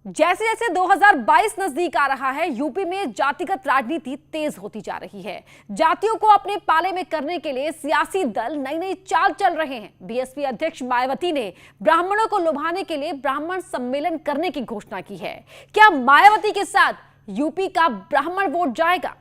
जैसे जैसे 2022 नजदीक आ रहा है, यूपी में जातिगत राजनीति तेज होती जा रही है। जातियों को अपने पाले में करने के लिए सियासी दल नई नई चाल चल रहे हैं। बीएसपी अध्यक्ष मायावती ने ब्राह्मणों को लुभाने के लिए ब्राह्मण सम्मेलन करने की घोषणा की है। क्या मायावती के साथ यूपी का ब्राह्मण वोट जाएगा?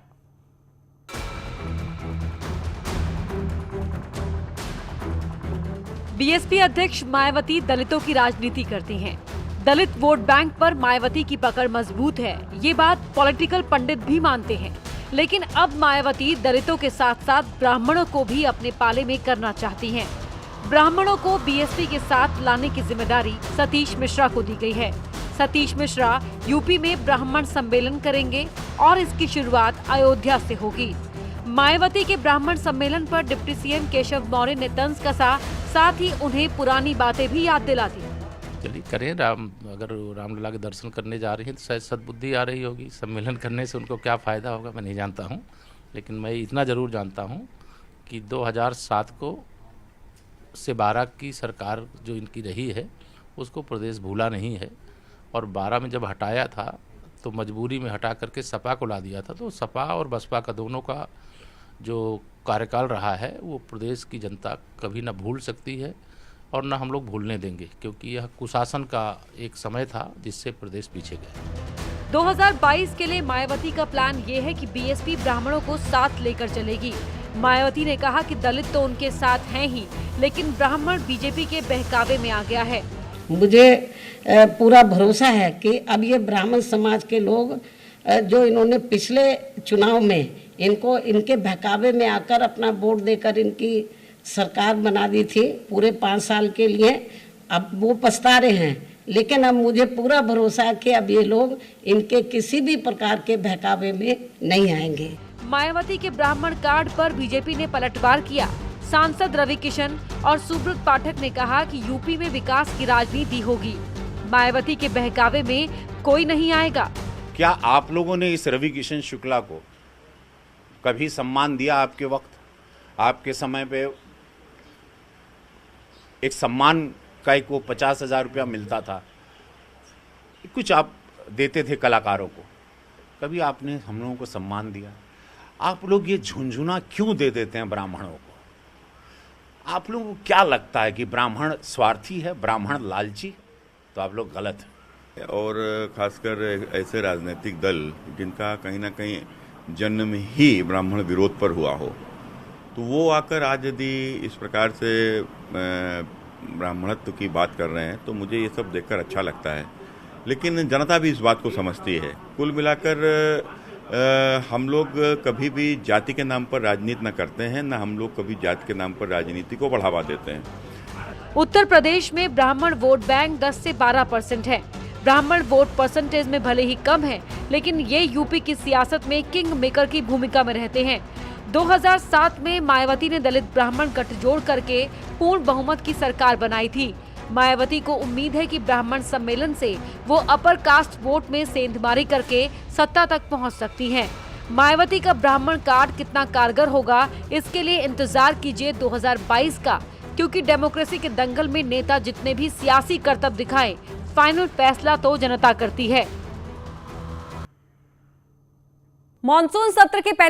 बीएसपी अध्यक्ष मायावती दलितों की राजनीति करती हैं। दलित वोट बैंक पर मायावती की पकड़ मजबूत है, ये बात पॉलिटिकल पंडित भी मानते हैं। लेकिन अब मायावती दलितों के साथ साथ ब्राह्मणों को भी अपने पाले में करना चाहती हैं। ब्राह्मणों को बीएसपी के साथ लाने की जिम्मेदारी सतीश मिश्रा को दी गई है। सतीश मिश्रा यूपी में ब्राह्मण सम्मेलन करेंगे और इसकी शुरुआत अयोध्या से होगी। मायावती के ब्राह्मण सम्मेलन पर डिप्टी सीएम केशव मौर्य ने तंज कसा, साथ ही उन्हें पुरानी बातें भी याद दिला दी। चलिए करें, अगर रामलला के दर्शन करने जा रही हैं तो शायद सद्बुद्धि आ रही होगी। सम्मेलन करने से उनको क्या फ़ायदा होगा मैं नहीं जानता हूं, लेकिन मैं इतना ज़रूर जानता हूं कि 2007 को से 12 की सरकार जो इनकी रही है उसको प्रदेश भूला नहीं है, और 12 में जब हटाया था तो मजबूरी में हटा करके सपा को ला दिया था। तो सपा और बसपा का दोनों का जो कार्यकाल रहा है वो प्रदेश की जनता कभी न भूल सकती है और न हम लोग भूलने देंगे, क्योंकि यह कुशासन का एक समय था जिससे प्रदेश पीछे गया। 2022 के लिए मायावती का प्लान ये है कि बीएसपी ब्राह्मणों को साथ लेकर चलेगी। मायावती ने कहा कि दलित तो उनके साथ हैं ही, लेकिन ब्राह्मण बीजेपी के बहकावे में आ गया है। मुझे पूरा भरोसा है कि अब ये ब्राह्मण समाज के लोग जो इन्होंने पिछले चुनाव में इनको इनके बहकावे में आकर अपना वोट देकर इनकी सरकार बना दी थी पूरे 5 साल के लिए, अब वो पछता रहे हैं। लेकिन अब मुझे पूरा भरोसा है कि अब ये लोग इनके किसी भी प्रकार के बहकावे में नहीं आएंगे। मायावती के ब्राह्मण कार्ड पर बीजेपी ने पलटवार किया। सांसद रवि किशन और सुब्रत पाठक ने कहा कि यूपी में विकास की राजनीति होगी, मायावती के बहकावे में कोई नहीं आएगा। क्या आप लोगों ने इस रवि किशन शुक्ला को कभी सम्मान दिया? आपके वक्त, आपके समय पे एक सम्मान का एक वो 50,000 रुपया मिलता था, कुछ आप देते थे कलाकारों को, कभी आपने हम लोगों को सम्मान दिया? आप लोग ये झुंझुना क्यों दे देते हैं ब्राह्मणों को? आप लोगों को क्या लगता है कि ब्राह्मण स्वार्थी है, ब्राह्मण लालची? तो आप लोग गलत हैं। और खासकर ऐसे राजनीतिक दल जिनका कहीं ना कहीं जन्म ही ब्राह्मण विरोध पर हुआ हो, तो वो आकर आज यदि इस प्रकार से ब्राह्मणत्व की बात कर रहे हैं तो मुझे ये सब देखकर अच्छा लगता है। लेकिन जनता भी इस बात को समझती है। कुल मिलाकर हम लोग कभी भी जाति के नाम पर राजनीति न करते हैं, न हम लोग कभी जाति के नाम पर राजनीति को बढ़ावा देते हैं। उत्तर प्रदेश में ब्राह्मण वोट बैंक 10 से 12% है। ब्राह्मण वोट परसेंटेज में भले ही कम है, लेकिन ये यूपी की सियासत में किंग मेकर की भूमिका में रहते हैं। 2007 में मायावती ने दलित ब्राह्मण गठजोड़ करके पूर्ण बहुमत की सरकार बनाई थी। मायावती को उम्मीद है कि ब्राह्मण सम्मेलन से वो अपर कास्ट वोट में सेंधमारी करके सत्ता तक पहुंच सकती हैं। मायावती का ब्राह्मण कार्ड कितना कारगर होगा, इसके लिए इंतजार कीजिए 2022 का, क्योंकि डेमोक्रेसी के दंगल में नेता जितने भी सियासी करतब दिखाएं, फाइनल फैसला तो जनता करती है। मॉनसून सत्र के पहले